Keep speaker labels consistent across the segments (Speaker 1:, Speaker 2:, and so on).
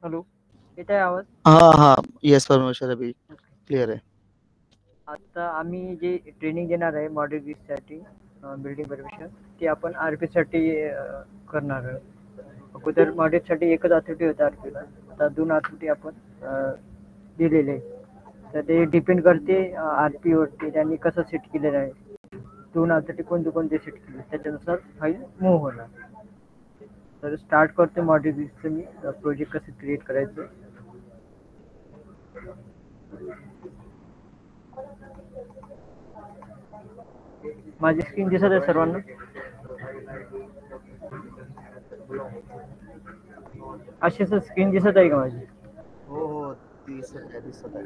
Speaker 1: Hello, येत आहे आवाज?
Speaker 2: हां, हां. येस परमेश्वर अभी क्लिअर आहे.
Speaker 1: आता आम्ही जे ट्रेनिंग देणार आहे मॉडेल साठी बिल्डिंग परमिशन, ते आपण आरपी साठी करणार आहे. अगोदर मॉडेल साठी एकच अथॉरिटी होता आरपीला, आता 2 अथॉरिटी आपण दिलेले आहे. तर ते डिपेंड करते आरपी वरती त्यांनी कसं सेट केलेलं आहे. 2 अथॉरिटी कोणते सेट केले त्याच्यानुसार फाईल मूव्ह होणार. तर स्टार्ट करते मॉडेल मी प्रोजेक्ट कसं क्रिएट करायचं. माझी स्क्रीन दिसत आहे सर्वांना? अशीच स्क्रीन दिसत आहे का माझी?
Speaker 2: हो हो दिसत आहे.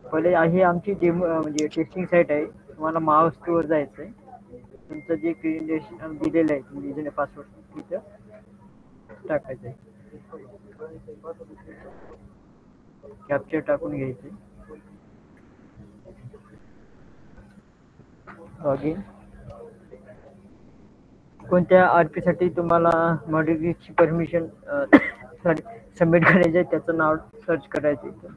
Speaker 1: पहिले आहे आमची डेमो म्हणजे टेस्टिंग साईट आहे. तुम्हाला माउस वर जायचं आहे. तुमचं जे क्रिएशन दिलेलं आहे तुम्ही युजर पासवर्ड तिथं टाकायचं आहे. कॅप्चर टाकून घ्यायचे. लॉगिन. कोणत्या आरपी साठी तुम्हाला मॉड्युलची परमिशन सबमिट करायचं आहे त्याचं नाव सर्च करायचं इथं.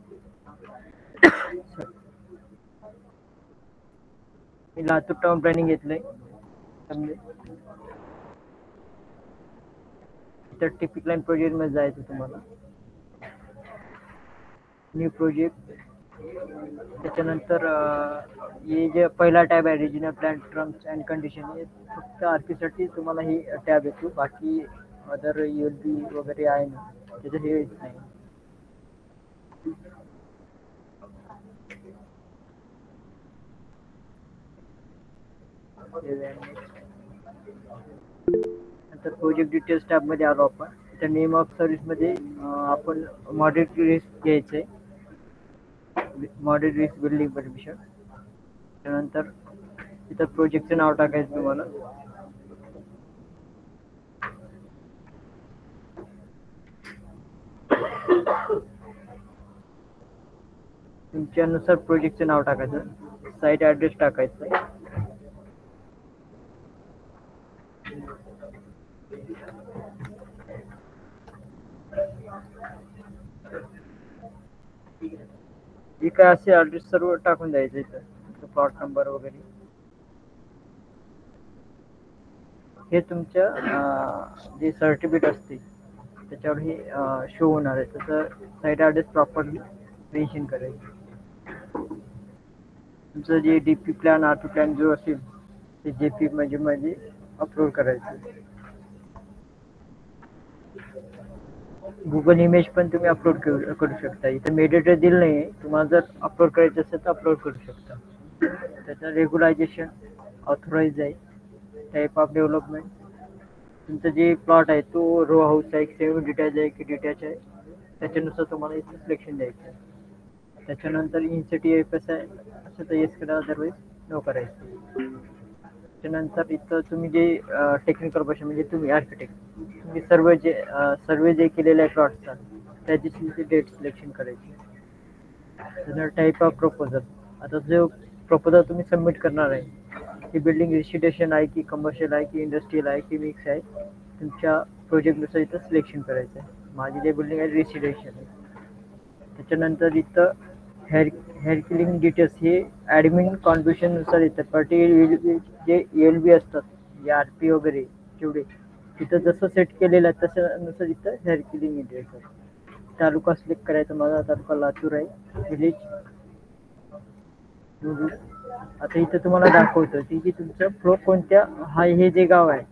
Speaker 1: मी लातूर टाउन प्लॅनिंग घेतलंय. तर टिपिक लाईन प्रोजेक्ट मध्ये जायचं तुम्हाला. New project. त्याच्यानंतर हे जे पहिला टॅब आहे regional plan terms and condition, हे फक्त आरपी साठी तुम्हाला ही टॅब येतो. बाकी अदर यूएलबी वगैरे आहे ना त्याचं हे येत नाही. नंतर प्रोजेक्ट डिटेल्स टॅब मध्ये आलो आपण. त्या नेम ऑफ सर्व्हिस मध्ये आपण मॉडेल रिस्क घ्यायचंय. Model risk building permission. त्यानंतर इथं प्रोजेक्टचं नाव टाकायचं तुम्हाला. तुमच्यानुसार प्रोजेक्टचं नाव टाकायचं. साईट ॲड्रेस टाकायचं आहे. जे काय असे ॲड्रेस सर्व टाकून द्यायचं इथं. प्लॉट नंबर वगैरे हे तुमच्या जे सर्टिफिकेट असते त्याच्यावर हे शो होणार आहे. तसं साईट ॲड्रेस प्रॉपरली मेन्शन करायचं. तुमचं जे डीपी प्लॅन आरपी प्लॅन जो असेल ते जेपी मध्ये अपलोड करायचं. गुगल इमेज पण तुम्ही अपलोड करू शकता. इथं मेडिटेटर दिलं नाही. तुम्हाला जर अपलोड करायचं असेल तर अपलोड करू शकता. त्याचं रेग्युलायझेशन ऑथोराइज आहे. टाईप ऑफ डेव्हलपमेंट, तुमचं जे प्लॉट आहे तो रो हाऊस आहे, सेमी डिटॅच आहे की डिटॅच आहे त्याच्यानुसार तुम्हाला इथं सिलेक्शन द्यायचं आहे. त्याच्यानंतर इन्सिटी कसं आहे असं तर येस करा, अदरवाईज नो करायचं. त्याच्यानंतर इथं तुम्ही जे टेक्निकल भाषा म्हणजे तुम्ही आर्किटेक्ट, तुम्ही सर्वे जे केलेलं आहे प्लॉटचा त्याची तुमची डेट सिलेक्शन करायची. त्यानंतर टाईप ऑफ प्रपोजल. आता जो प्रपोजल तुम्ही सबमिट करणार आहे ती बिल्डिंग रेसिडेन्शियल आहे की कमर्शियल आहे की इंडस्ट्रियल आहे की मिक्स आहे, तुमच्या प्रोजेक्टनुसार इथं सिलेक्शन करायचं आहे. माझी जे बिल्डिंग आहे रेसिडेन्शियल आहे. त्याच्यानंतर इथं हेअर डिटेल्स हे ॲडमिन कॉन्ट्रिब्युशननुसार येतात. पर्टिक्युलर जे ELB असतात जे आरपी वगैरे जेवढे तिथं जसं सेट केलेलं आहे तशानुसार इथं हेअर किलिंग डिटेल्स आहे. तालुका सिलेक्ट करायचा. माझा तालुका लातूर आहे. विलेज. आता इथं तुम्हाला दाखवतं की तुमचं फ्लो कोणत्या हे जे गाव आहे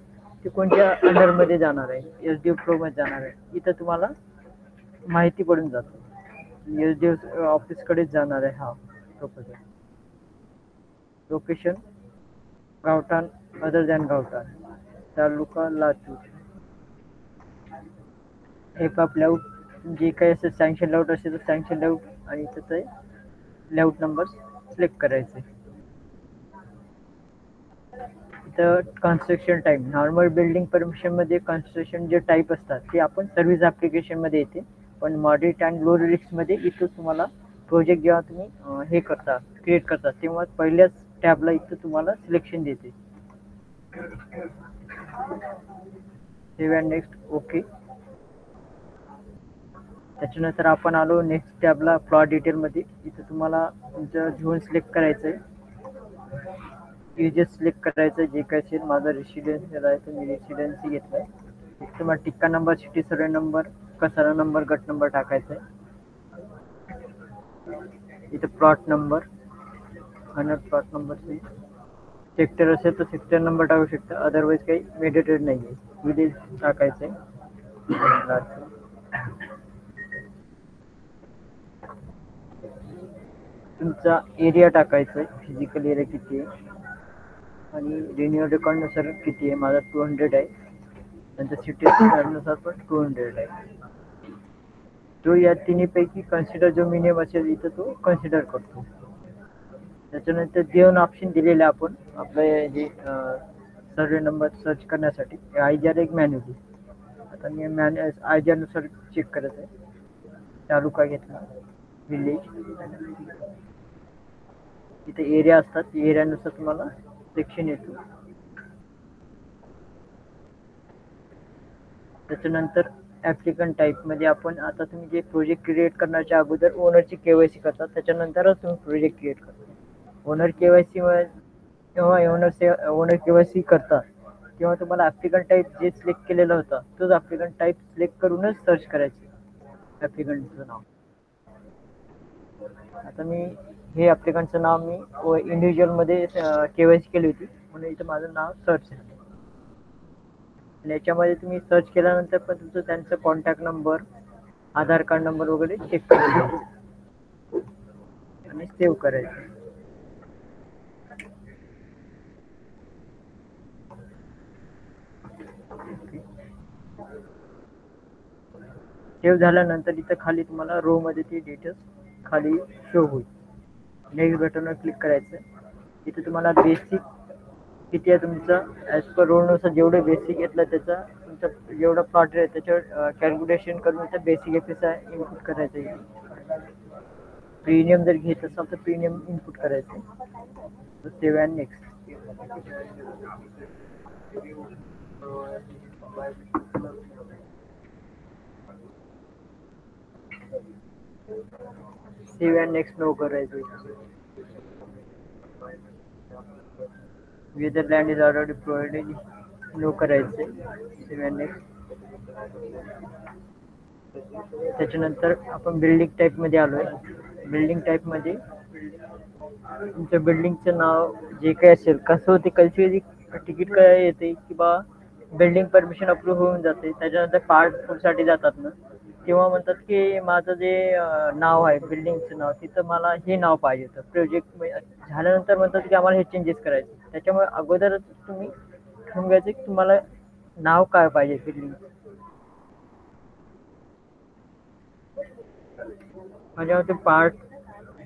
Speaker 1: ते कोणत्या अंडरमध्ये जाणार आहे. SDO फ्लोमध्ये जाणार आहे. इथं तुम्हाला माहिती पडून जातं. SDO ऑफिसकडेच जाणार आहे हा प्रपोजल. लोकेशन गावठाण अदर दॅन गावठाण. तालुका लातूर. एक ऑफ लेआउट जे काही असेल सँक्शन लेआउट असेल तर सँक्शन लेआउट आणि त्याचं लेआउट नंबर सिलेक्ट करायचे. इथं कन्स्ट्रक्शन टाईप. नॉर्मल बिल्डिंग परमिशनमध्ये कन्स्ट्रक्शन जे टाईप असतात ते आपण सर्व्हिस ॲप्लिकेशनमध्ये येते. पण मॉडरेट अँड लो रिस्कमध्ये इथं तुम्हाला प्रोजेक्ट जेव्हा तुम्ही हे करता क्रिएट करता तेव्हा पहिल्याच टॅबला इथं तुम्हाला सिलेक्शन देते. Save and next. ओके. त्याच्यानंतर आपण आलो नेक्स्ट टॅबला प्लॉट डिटेल मध्ये. इथं तुम्हाला तुमचं झोन सिलेक्ट करायचं आहे, युजेस सिलेक्ट करायचं जे काय असेल. माझा रेसिडेन्शियल आहे तर मी रेसिडेन्सी घेतलाय. तुम्हाला टिक्का नंबर, सिटी सर्वे नंबर, कसारा नंबर, गट नंबर टाकायचा आहे. इथं प्लॉट नंबर आणि प्लॉट नंबर सेक्टर असेल तर सेक्टर नंबर टाकू शकता, अदरवाईज काही मेडिटेड नाही आहे. विलेज टाकायचं आहे. तुमचा एरिया टाकायचा आहे, फिजिकल एरिया किती आहे आणि रिन्युअल रेकॉर्डनुसार किती आहे. माझा 200 आहे, नंतर सिटी नुसार पण 200 आहे. जो या तिन्हीपैकी कन्सिडर जो मिनिमम असेल इथं तो कन्सिडर करतो. त्याच्यानंतर दोन ऑप्शन दिलेले आपण आपलं जे सर्वे नंबर सर्च करण्यासाठी, आयजीआर एक मॅन्युअली. आता मी आयजीआर नुसार चेक करत आहे. तालुका घेतला, विलेज, इथे एरिया असतात, एरियानुसार तुम्हाला सेक्शन येतो. त्याच्यानंतर ऍप्लिकंट टाईप मध्ये आपण आता तुम्ही जे प्रोजेक्ट क्रिएट करण्याच्या अगोदर ओनरची केवायसी करतात, त्याच्यानंतरच तुम्ही प्रोजेक्ट क्रिएट करता. ओनर केवायसी जेव्हा ओनर केवायसी करता तेव्हा तुम्हाला ऍप्लिकंट टाईप जे सिलेक्ट केलेला होता तोच ऍप्लिकंट टाईप सिलेक्ट करूनच सर्च करायचे ऍप्लिकंटचं नाव. आता मी हे ऍप्लिकंटचं नाव मी इंडिव्हिज्युअल मध्ये केवायसी केली होती म्हणून इथं माझं नाव सर्च आहे. याच्यामध्ये तुम्ही सर्च केल्यानंतर पण तुमचं त्यांचा कॉन्टॅक्ट नंबर, आधार कार्ड नंबर वगैरे चेक करायचं आणि सेव्ह करायचं. सेव्ह झाल्यानंतर इथं खाली तुम्हाला रो मध्ये ती डिटेल्स खाली शो होईल. नेक्स्ट बटनवर क्लिक करायचं. इथे तुम्हाला बेसिक किती आहे तुमचा ॲज पर रोडनुसार जेवढे बेसिक घेतलं त्याचा तुमचा जेवढा प्लॉट आहे त्याच्यावर कॅल्क्युलेशन करून त्याचा बेसिक एफएस इनपुट करायचं आहे. प्रीमियम जर घेत असाल तर प्रीमियम इनपुट करायचं. Save and next. Save and next no करायचं. whether land is already provided no करायचं. Save and next. त्याच्यानंतर आपण बिल्डिंग टाईप मध्ये आलोय. बिल्डिंग टाईप मध्ये तुमच्या बिल्डिंगचं नाव जे काय असेल, कसं होते कल्चरली तिकीट काय येते की बा बिल्डिंग परमिशन अप्रूव्ह होऊन जाते. त्याच्यानंतर पार्ट साठी जातात ना तेव्हा म्हणतात की माझं जे नाव आहे बिल्डिंगचं नाव तिथं मला हे नाव पाहिजे होतं. प्रोजेक्ट झाल्यानंतर म्हणतात की आम्हाला हे चेंजेस करायचे. त्याच्यामुळे अगोदरच तुम्ही ठरवून घ्यायचं की तुम्हाला नाव काय पाहिजे बिल्डिंग. माझ्यामध्ये पार्ट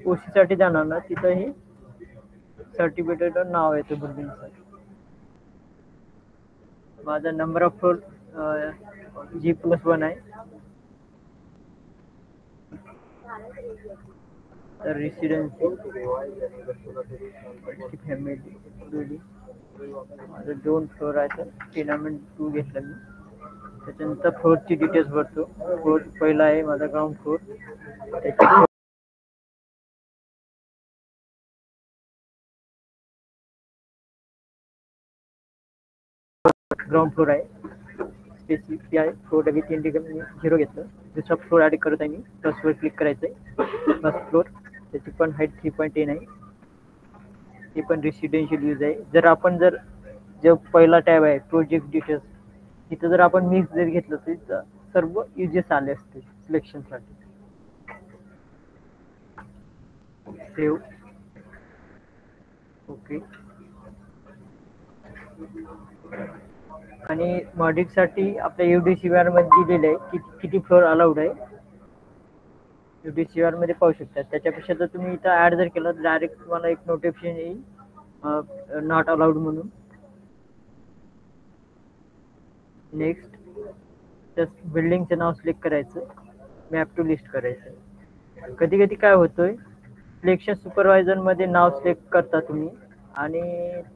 Speaker 1: ओसी साठी जाणार ना तिथं हे सर्टिफिकेट नाव येतं बिल्डिंगचं. माझा नंबर ऑफ फ्लोर G+1 आहे. तर रेसिडेन्सी फॅमिली माझं 2 फ्लोर आहे तर टेनामेंट 2 घेतलं मी. त्याच्यानंतर फ्लोरची डिटेल्स भरतो. फ्लोर पहिला आहे माझा ग्राउंड फ्लोर. ग्राउंड फ्लोर आहे, स्पेसिफिक आहे. फ्लोर लगेच 3 ठिकाणी 0 घेतलं. दुसरा फ्लोर ॲड करत आहे मी. फर्स्ट फ्लोर क्लिक करायचं आहे. फर्स्ट फ्लोर त्याची पण हाईट 3.10 आहे. ते पण रेसिडेन्शियल यूज आहे. जर जो पहिला टॅब आहे प्रोजेक्ट डिटेल्स तिथं जर आपण मिक्स जर घेतलं तर सर्व युजेस आले असते सिलेक्शनसाठी. सेव्ह. ओके. आणि मॉडिफिकेशनसाठी आपल्या UDCVR मध्ये दिलेलं आहे किती फ्लोर अलाउड आहे. UDCVR मध्ये पाहू शकता. त्याच्यापेक्षा जर तुम्ही इथं ऍड जर केलं तर डायरेक्ट तुम्हाला एक नोटिफिकेशन येईल नॉट अलाउड म्हणून. नेक्स्ट. तर बिल्डिंगचं नाव सिलेक्ट करायचं, मॅप टू लिस्ट करायचं. कधी कधी काय होतोय सिलेक्शन सुपरवायझर मध्ये नाव सिलेक्ट करता तुम्ही आणि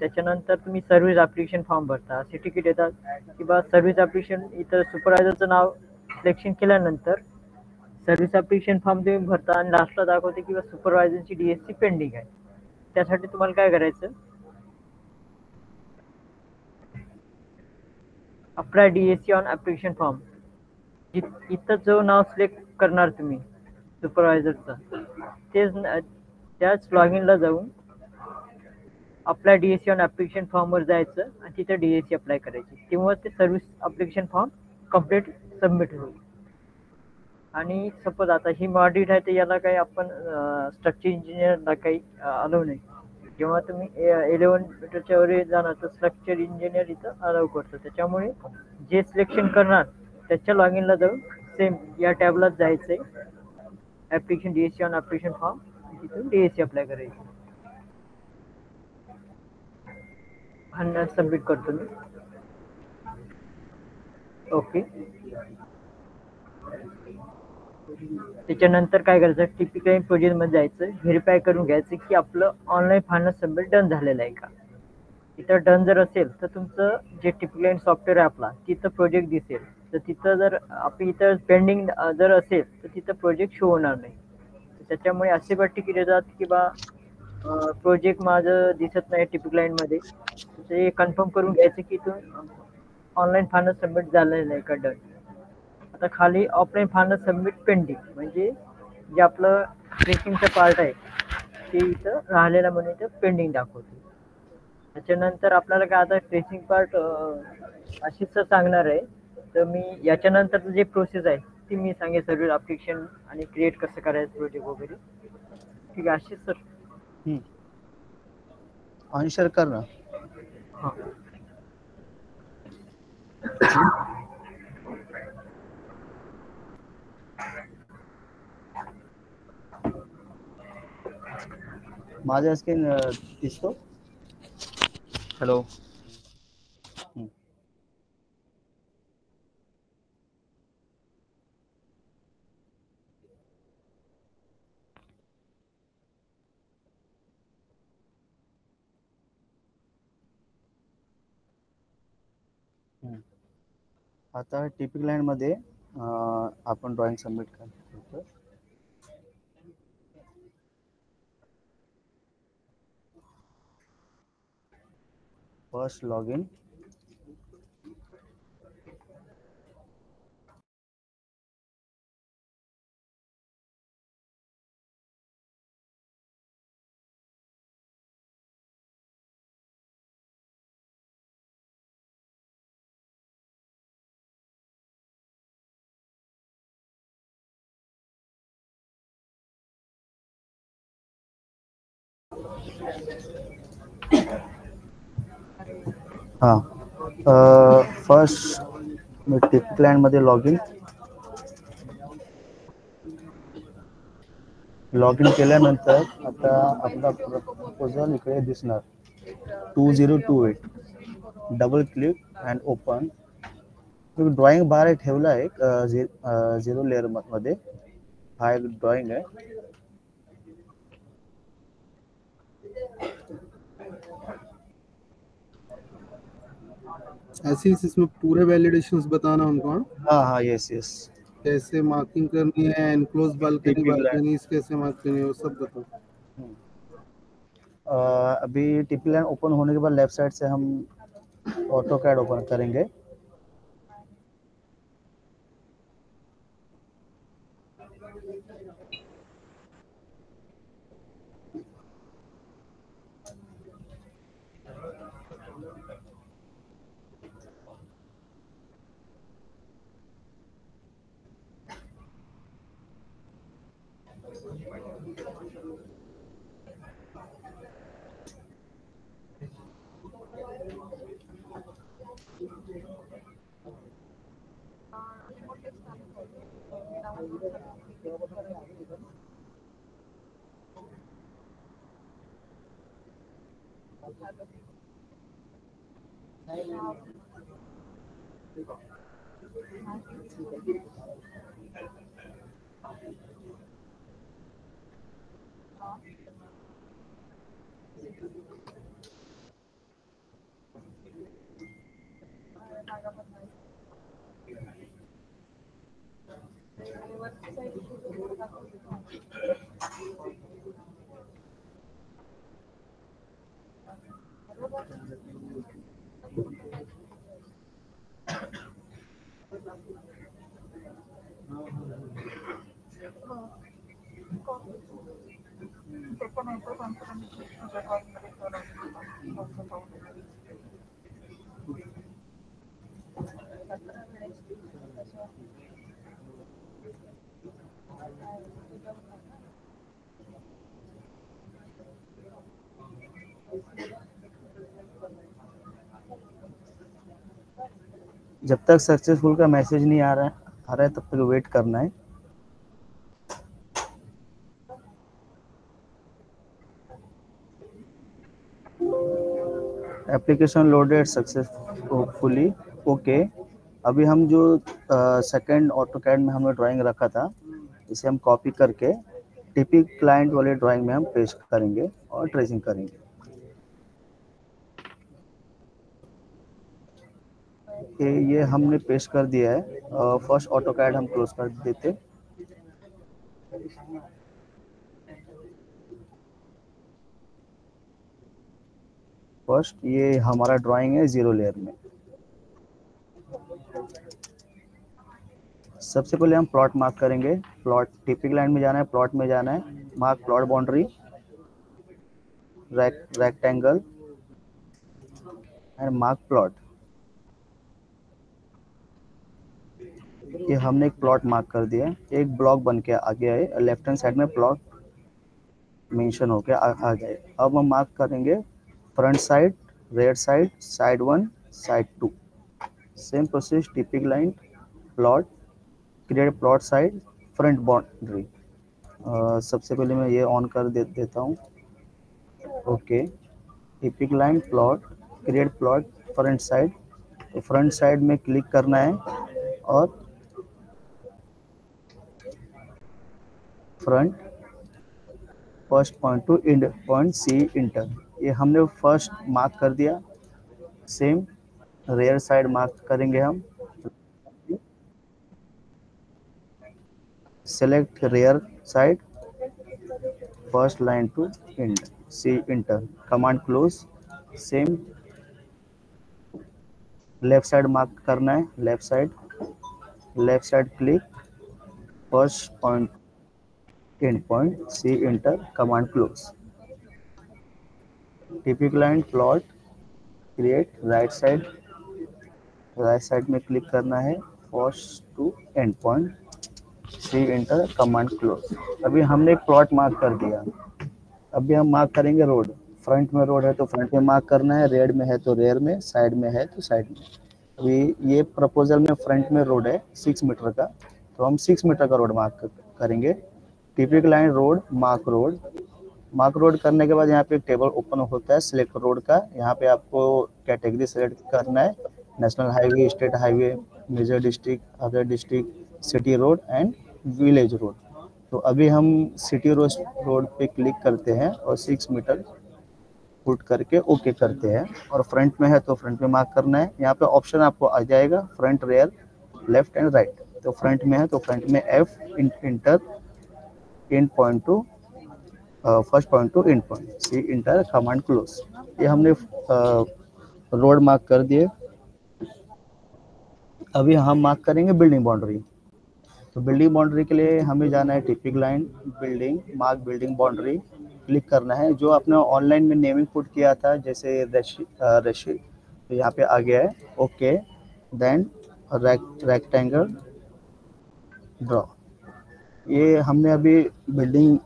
Speaker 1: त्याच्यानंतर तुम्ही सर्व्हिस ऍप्लिकेशन फॉर्म भरता. असे तिकीट येतात की बा सर्व्हिस ऍप्लिकेशन इथं सुपरवायझरचं नाव सिलेक्शन केल्यानंतर सर्व्हिस ऍप्लिकेशन फॉर्म तुम्ही भरता आणि लास्टला दाखवते किंवा सुपरवायझरची डीएससी पेंडिंग आहे. त्यासाठी तुम्हाला काय करायचं, apply DSC on application form, इथं जो नाव सिलेक्ट करणार तुम्ही सुपरवायझरचं, त्याच लॉग इनला जाऊन अप्लाय डीएससी ऑन ऍप्लिकेशन फॉर्मवर जायचं आणि तिथं डीएससी अप्लाय करायची, तेव्हा ते service application form complete submit होईल. आणि सपोज आता ही मॉड्यूल आहे तर याला काही आपण स्ट्रक्चर इंजिनियरला काही अलाव नाही. जेव्हा तुम्ही 11 मीटरच्या वर जाणार तर स्ट्रक्चर इंजिनियर इथं अलाव करतो. त्याच्यामुळे जे सिलेक्शन करणार त्याच्या लॉग इनला जाऊन सेम या टॅबलाच जायचंय, application DSC on application form, तिथून डीएससी अप्लाय करायची आणि सबमिट करतो मी. ओके. त्याच्यानंतर काय करायचं, टिपिकल प्रोजेक्टमध्ये जायचं, व्हेरीफाय करून घ्यायचं की आपलं ऑनलाईन फायनान्स सबमिट डन झालेलं आहे का. तिथं डन जर असेल तर तुमचं जे टिपिकल सॉफ्टवेअर आहे आपला तिथं प्रोजेक्ट दिसेल. तर तिथं जर आपली इथं पेंडिंग जर असेल तर तिथं प्रोजेक्ट शो होणार नाही. त्याच्यामुळे असे बट्टी केले जात की बा प्रोजेक्ट माझं दिसत नाही टिपिक लाईनमध्ये, ते कन्फर्म करून घ्यायचं की तुम्ही ऑनलाईन फायनान्स सबमिट झालेलं आहे का, डन. आता खाली ऑफलाईन फायनान्स सबमिट पेंडिंग म्हणजे जे आपलं ट्रेकिंगचं पार्ट आहे ते इथं राहिलेलं म्हणून इथं पेंडिंग दाखवते. त्याच्यानंतर आपल्याला काय आता ट्रेसिंग पार्ट अशीच सांगणार आहे. तर मी याच्यानंतर जे प्रोसेस आहे ती मी सांगेन, सर्व्हिस ॲप्लिकेशन आणि क्रिएट कसं करायचं प्रोजेक्ट वगैरे. ठीक आहे अशीच सर.
Speaker 2: अनशेअर कर ना.
Speaker 1: हां.
Speaker 2: माझा स्क्रीन दिसतो. हॅलो. आता टिपिक लाईन मध्ये आपण ड्रॉइंग सबमिट करतो. First log in. हां, फर्स्ट मी टिपिक लाईन मध्ये लॉग इन केल्यानंतर आता आपला प्रपोजल इकडे दिसणार 2028. Double click and open. Drawing bar ठेवला आहे 0 लेअर मध्ये. हा एक ड्रॉइंग आहे.
Speaker 3: ऐसे ही इसमें पूरे वैलिडेशंस बताना उनको.
Speaker 2: हाँ, यस.
Speaker 3: कैसे मार्किंग करनी है, एनक्लोज बालकनी कैसे मार्क करनी है, वो सब बताओ.
Speaker 2: अभी टिपिक लाइन ओपन होने के बाद लेफ्ट साइड से हम ऑटो कैड ओपन करेंगे. जब तक सक्सेसफुल का मैसेज नहीं आ रहा है तब तक वेट करना है। Application loaded successfully. ओके, अभी हम जो सेकंड ऑटोकैड में हमने ड्राइंग रखा था, इसे हम कॉपी करके टीपी क्लाइंट वाले ड्राइंग में हम पेस्ट करेंगे और ट्रेसिंग करेंगे। ये हमने पेस्ट कर दिया है। फर्स्ट ऑटोकैड हम क्लोज कर देते। फर्स्ट ये हमारा ड्राइंग है 0 लेयर में। सबसे पहले हम प्लॉट मार्क करेंगे। प्लॉट टिपिक लाइन में जाना है, प्लॉट में जाना है, mark plot boundary, rectangle end mark plot. ये हमने एक प्लॉट मार्क कर दिया है, एक ब्लॉक बन के आ गया है, लेफ्ट हैंड साइड में प्लॉट मेंशन होके आ गए। अब हम मार्क करेंगे front side, rear side, side 1, side 2। Same process, टिपिक line, plot, create plot side, front boundary. सबसे पहले मैं ये ऑन कर देता हूँ। ओके, टिपिक line, plot, create plot, front side. तो फ्रंट साइड में क्लिक करना है और front first point to end point C enter. ये हमने फर्स्ट मार्क कर दिया। सेम रेयर साइड मार्क करेंगे हम। Select rear side, first line to end C enter, command close. Same left side mark करना है, left side click, first point end point C enter, command close. टिपिक line, plot, create right side में click करना है, first to end point C enter, command close. अभी हमने एक plot mark कर दिया। अभी हम मार्क करेंगे रोड। फ्रंट में रोड है तो फ्रंट में मार्क करना है, रेयर में है तो रेयर में, साइड में है तो साइड में। अभी ये प्रपोजल में फ्रंट में रोड है 6 मीटर का, तो हम 6 मीटर का रोड मार्क करेंगे। टिपिक लाइन, रोड, मार्क रोड करने के बाद यहाँ पे एक टेबल ओपन होता है सिलेक्ट रोड का। यहाँ पे आपको कैटेगरी सेलेक्ट करना है, national highway, state highway, major district, other district, city road and village road. तो अभी हम सिटी रोड पे क्लिक करते हैं और 6 मीटर पुट करके ओके करते हैं। और फ्रंट में है तो फ्रंट में मार्क करना है। यहाँ पे ऑप्शन आपको आ जाएगा front, rear, left and right. तो फ्रंट में है तो फ्रंट में F enter end point to first point to end point C enter, command close. ये हमने रोड मार्क कर दिए। अभी हम मार्क करेंगे बिल्डिंग बाउंड्री। तो बिल्डिंग बाउंड्री के लिए हमें जाना है टिपिक line, building, mark building boundary, click करना है। जो आपने ऑनलाइन में नेमिंग पुट किया था जैसे रशी, तो यहाँ पे आ गया है। Okay, then rectangle draw. ये हमने अभी बिल्डिंग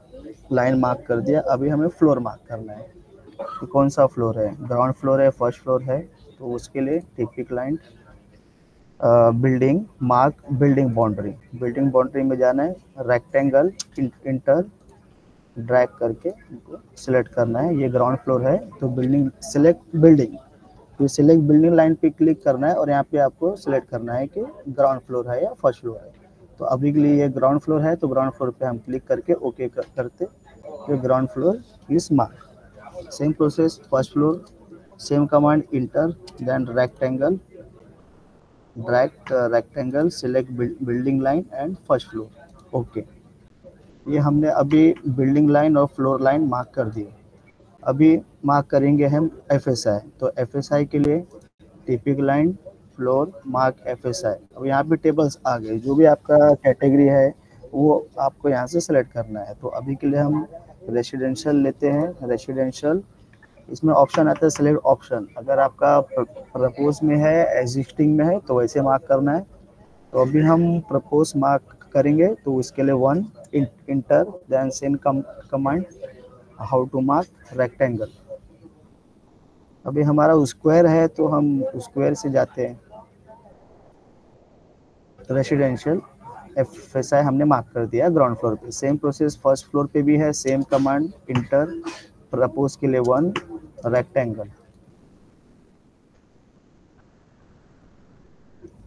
Speaker 2: लाइन मार्क कर दिया। अभी हमें फ्लोर मार्क करना है कि कौन सा फ्लोर है, ग्राउंड फ्लोर है, फर्स्ट फ्लोर है। तो उसके लिए टिपिक line, building, mark building boundary में जाना है, रेक्टेंगल इंटर ड्रैग करके सिलेक्ट करना है। ये ग्राउंड फ्लोर है तो बिल्डिंग, सिलेक्ट बिल्डिंग, तो सिलेक्ट बिल्डिंग लाइन पे क्लिक करना है और यहाँ पे आपको सिलेक्ट करना है कि ग्राउंड फ्लोर है या फर्स्ट फ्लोर है। तो अभी के लिए ये ग्राउंड फ्लोर है तो ग्राउंड फ्लोर पे हम क्लिक करके ओके करते, तो ground floor is mark. Same process, first floor, same command, enter, then rectangle, select building line and first floor, okay, ये हमने अभी बिल्डिंग लाइन और फ्लोर लाइन मार्क कर दी। अभी मार्क करेंगे हम एफएसआई। तो एफएसआई के लिए टिपिक लाइन, फ्लोर, मार्क एफएसआई। अब यहाँ पे टेबल्स आ गए, जो भी आपका कैटेगरी है वो आपको यहाँ से सेलेक्ट करना है। तो अभी के लिए हम रेसिडेंशियल लेते हैं। रेसिडेंशियल, इसमें ऑप्शन आता है सेलेक्ट ऑप्शन। अगर आपका प्रपोज में है, एग्जिस्टिंग में है, तो वैसे मार्क करना है। तो अभी हम प्रपोज मार्क करेंगे, तो इसके लिए 1 enter then send command how to mark rectangle. अभी हमारा स्क्वायर है तो हम स्क्वायर से जाते हैं। रेसिडेंशियल एफएसआई हमने मार्क कर दिया ग्राउंड फ्लोर पे। सेम प्रोसेस फर्स्ट फ्लोर पे भी है, सेम कमांड इंटर, प्रपोज के लिए 1 rectangle.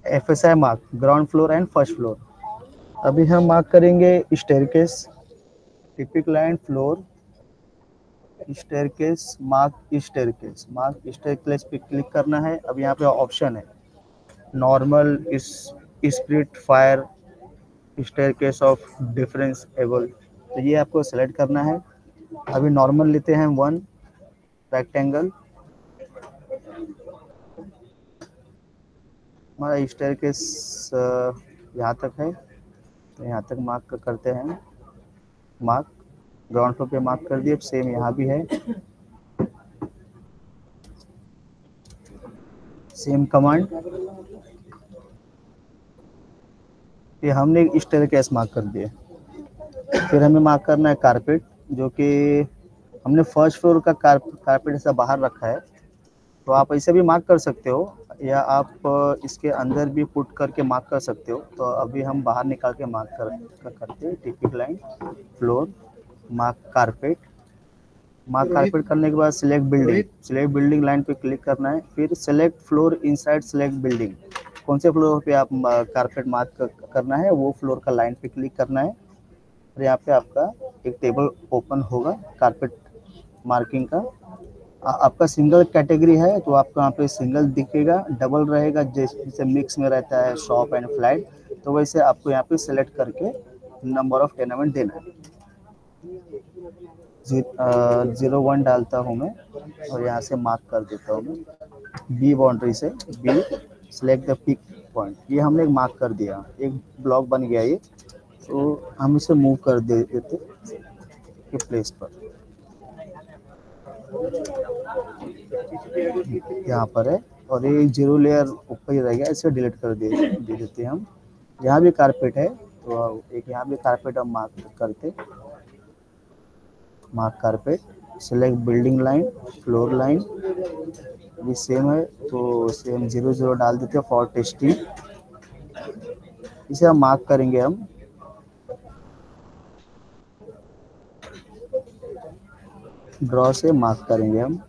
Speaker 2: FSI mark ground floor and first floor. अभी हम मार्क करेंगे स्टेयरकेस, टिपिक line, floor, staircase, mark staircase. Mark staircase पे क्लिक करना है। अब यहाँ पे ऑप्शन है normal, split, fire, staircase of difference able. तो ये आपको सेलेक्ट करना है। अभी नॉर्मल लेते हैं 1 रेक्टेंगल। हमारा स्टेयरकेस यहाँ तक है, तो यहाँ तक मार्क करते हैं। मार्क ग्राउंड फ्लोर पे मार्क कर दिए। सेम यहाँ भी है, सेम कमांड। ये हमने स्टेयरकेस मार्क कर दिए। फिर हमें मार्क करना है कारपेट, जो कि हमने फर्स्ट फ्लोर का कारपेट ऐसा बाहर रखा है। तो आप ऐसे भी मार्क कर सकते हो, या आप इसके अंदर भी पुट करके मार्क कर सकते हो। तो अभी हम बाहर निकाल के मार्क करते हैं। टिपिक line, floor, mark carpet. Mark carpet करने के बाद select building, select building line पे क्लिक करना है। फिर select floor inside select building. कौन से फ्लोर पे आप कारपेट मार्क करना है, वो फ्लोर का लाइन पे क्लिक करना है। और यहाँ पे आपका एक टेबल ओपन होगा कारपेट मार्किंग का। आपका सिंगल कैटेगरी है तो आपको यहाँ पे सिंगल दिखेगा। डबल रहेगा जैसे मिक्स में रहता है शॉप एंड फ्लाइट, तो वैसे आपको यहाँ पे सेलेक्ट करके नंबर ऑफ टेनामेंट देना है। 01 डालता हूँ मैं और यहाँ से मार्क कर देता हूँ मैं। बी बाउंड्री से B select the pick point. ये हमने मार्क कर दिया, एक ब्लॉक बन गया ये। तो हम इसे मूव कर देते प्लेस पर। यहाँ पर है और ये 0 लेयर ऊपर ही रह गया, इसे डिलीट कर दे देते हैं हम। यहाँ भी कारपेट है तो एक यहाँ भी कारपेट हम मार्क करते। Mark carpet, select building line, floor line भी सेम है तो सेम 00 डाल देते हैं फॉर टेस्टिंग। इसे हम मार्क करेंगे, हम ड्रॉ से मार्क करेंगे हम।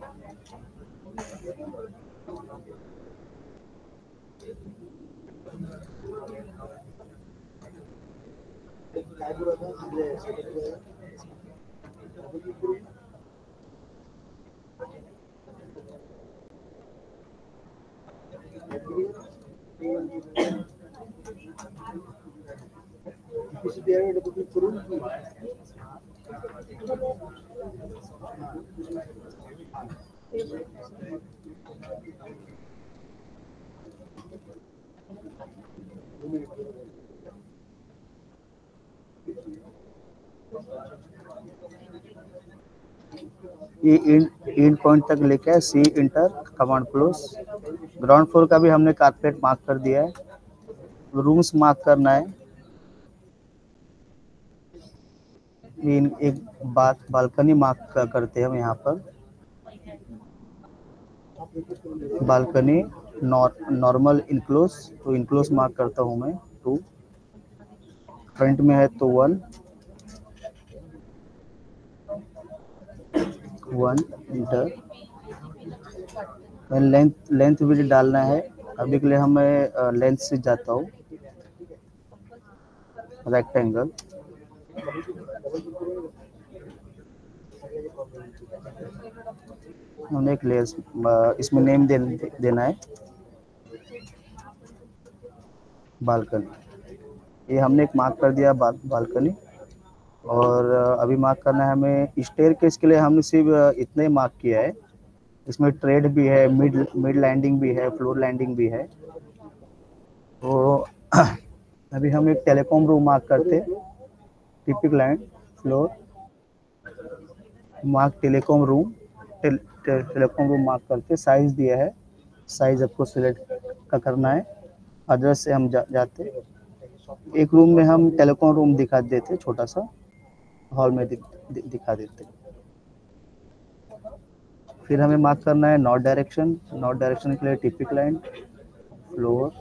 Speaker 2: ये एंड पॉइंट तक लेके C enter command close. Ground floor का भी हमने कारपेट मार्क कर दिया है। रूम्स मार्क करना है। एक बालकनी मार्क करते हैं हम यहाँ पर। बालकनी नॉर्मल इनक्लोज, तो इनक्लोज मार्क करता हूँ मैं 2। फ्रंट में है तो 1 इंटर। लेंथ भी डालना है। अभी के लिए हमें लेंथ से जाता हूँ रेक्टेंगल। हमने एक लेयर इसमें नेम देना है बालकनी। ये हमने एक मार्क कर दिया बालकनी। और अभी मार्क करना है हमें स्टेयरकेस के लिए। हमने सिर्फ इतना ही मार्क किया है। इसमें ट्रेड भी है, मिड लैंडिंग भी है, फ्लोर लैंडिंग भी है। तो अभी हम एक टेलीकॉम रूम मार्क करते, टिपिक land floor mark telecom room. Telecom room mark करते, साइज दिया है, साइज आपको सिलेक्ट का करना है। एड्रेस से हम जाते, एक रूम में हम टेलीकॉम रूम दिखा देते, छोटा सा हॉल में दिखा देते। फिर हमें मार्क करना है नॉर्थ डायरेक्शन। नॉर्थ डायरेक्शन के लिए टिपिक line floor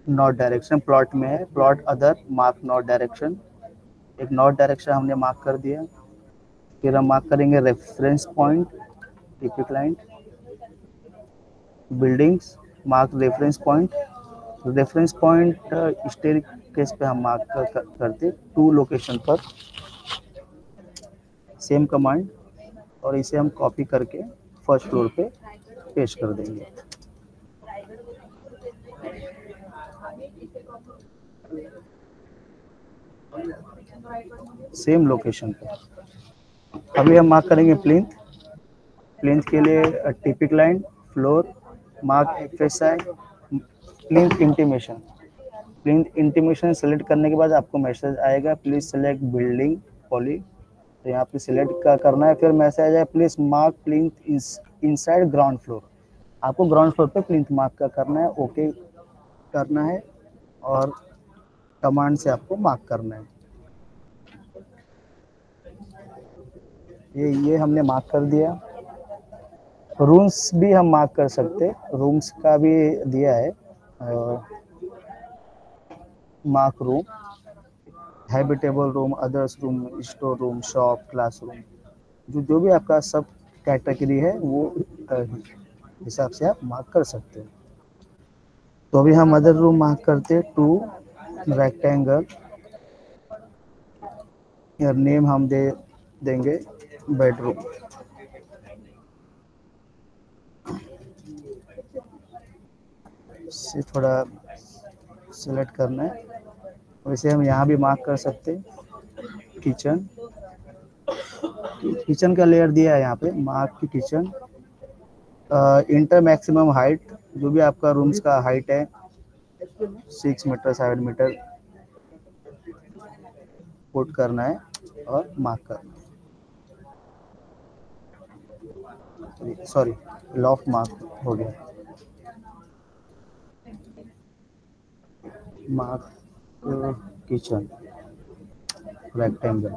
Speaker 2: north direction plot में है, plot other mark north direction. एक नॉर्थ डायरेक्शन हमने मार्क कर दिया। फिर हम मार्क करेंगे रेफरेंस पॉइंट, टिपिक line buildings mark reference point. Reference point staircase पे हम मार्क करते 2 लोकेशन पर, सेम कमांड। और इसे हम कॉपी करके फर्स्ट फ्लोर पे पेस्ट कर देंगे, सेम लोकेशन पे। अभी हम मार्क करेंगे प्लिंथ। प्लिंथ के लिए टिपिक line floor mark FSI plinth intimation. Plinth intimation select करने के बाद आपको मैसेज आएगा, प्लीज सेलेक्ट बिल्डिंग पॉली। तो यहाँ पे सिलेक्ट करना है। फिर मैसेज आ जाए, please mark plinth inside ground floor. आपको ग्राउंड फ्लोर पे प्लिंथ मार्क करना है, ओके करना है और कमांड से आपको मार्क करना है। ये हमने मार्क कर दिया। रूम्स भी हम मार्क कर सकते, रूम्स का भी दिया है mark room, habitable room, others room, store room, shop, classroom, जो भी आपका सब कैटेगरी है वो हिसाब से आप मार्क कर सकते हैं। तो अभी हम अदर रूम मार्क करते 2 रेक्टेंगल। यार नेम हम देंगे बेडरूम। से थोड़ा सिलेक्ट करना है। वैसे हम यहाँ भी मार्क कर सकते। किचन, किचन का लेयर दिया है यहाँ पे, मार्क की किचन। इंटर मैक्सिमम हाइट, जो भी आपका रूम्स का हाइट है 6 मीटर 7 मीटर पुट करना है और मार्क करना है। सॉरी, लॉफ्ट मार्क हो गया। Mark kitchen rectangle.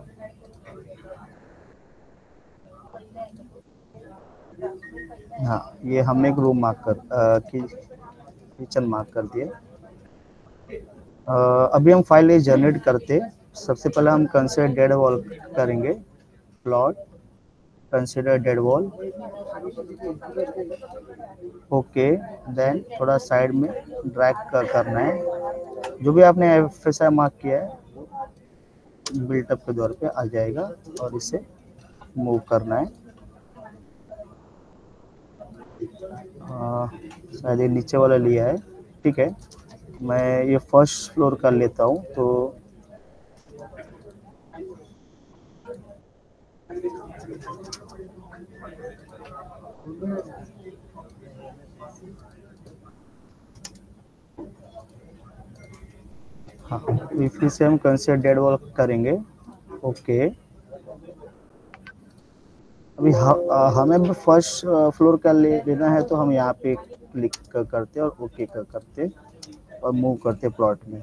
Speaker 2: हाँ, ये हमने एक रूम मार्क किचन मार्क कर दिया। अभी हम फाइल जनरेट करते। सबसे पहले हम कंसिडर डेड वॉल करेंगे, plot consider dead wall, okay. Then थोड़ा साइड में ड्रैग करना है। जो भी आपने एफएसआई मार्क किया है बिल्टअप के दौर पे आ जाएगा और इसे मूव करना है। शायद ये नीचे वाला लिया है, ठीक है। मैं ये फर्स्ट फ्लोर कर लेता हूँ। तो हाँ, फिर से हम कंसिडर डेड वॉल करेंगे, ओके। अभी हमें फर्स्ट फ्लोर का लेना है, तो हम यहाँ पे क्लिक करते और ओके करते और मूव करते प्लॉट में।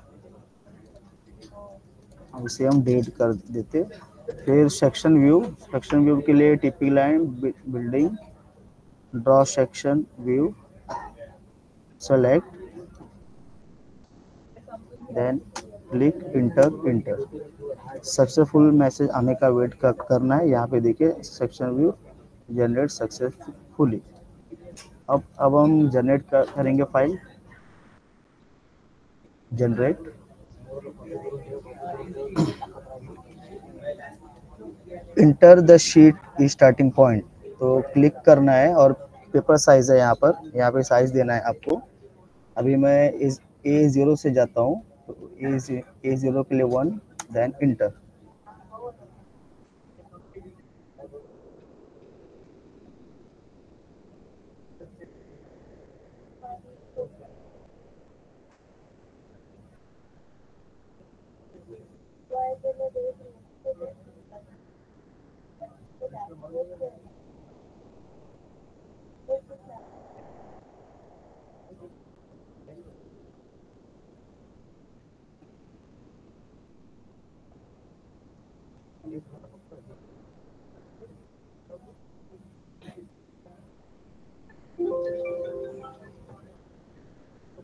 Speaker 2: इसे हम डिलीट कर देते। फिर सेक्शन व्यू के लिए टिपिक line building, draw section view, select, then click enter. Successful message आने का वेट करना है। यहाँ पे देखिए सेक्शन व्यू जनरेट सक्सेसफुली। अब हम जनरेट करेंगे file generate. Enter the sheet starting point, तो क्लिक करना है और पेपर साइज है यहाँ पे साइज देना है आपको। अभी मैं इस A0 से जाता हूँ, तो A0 के लिए 1, देन इंटर।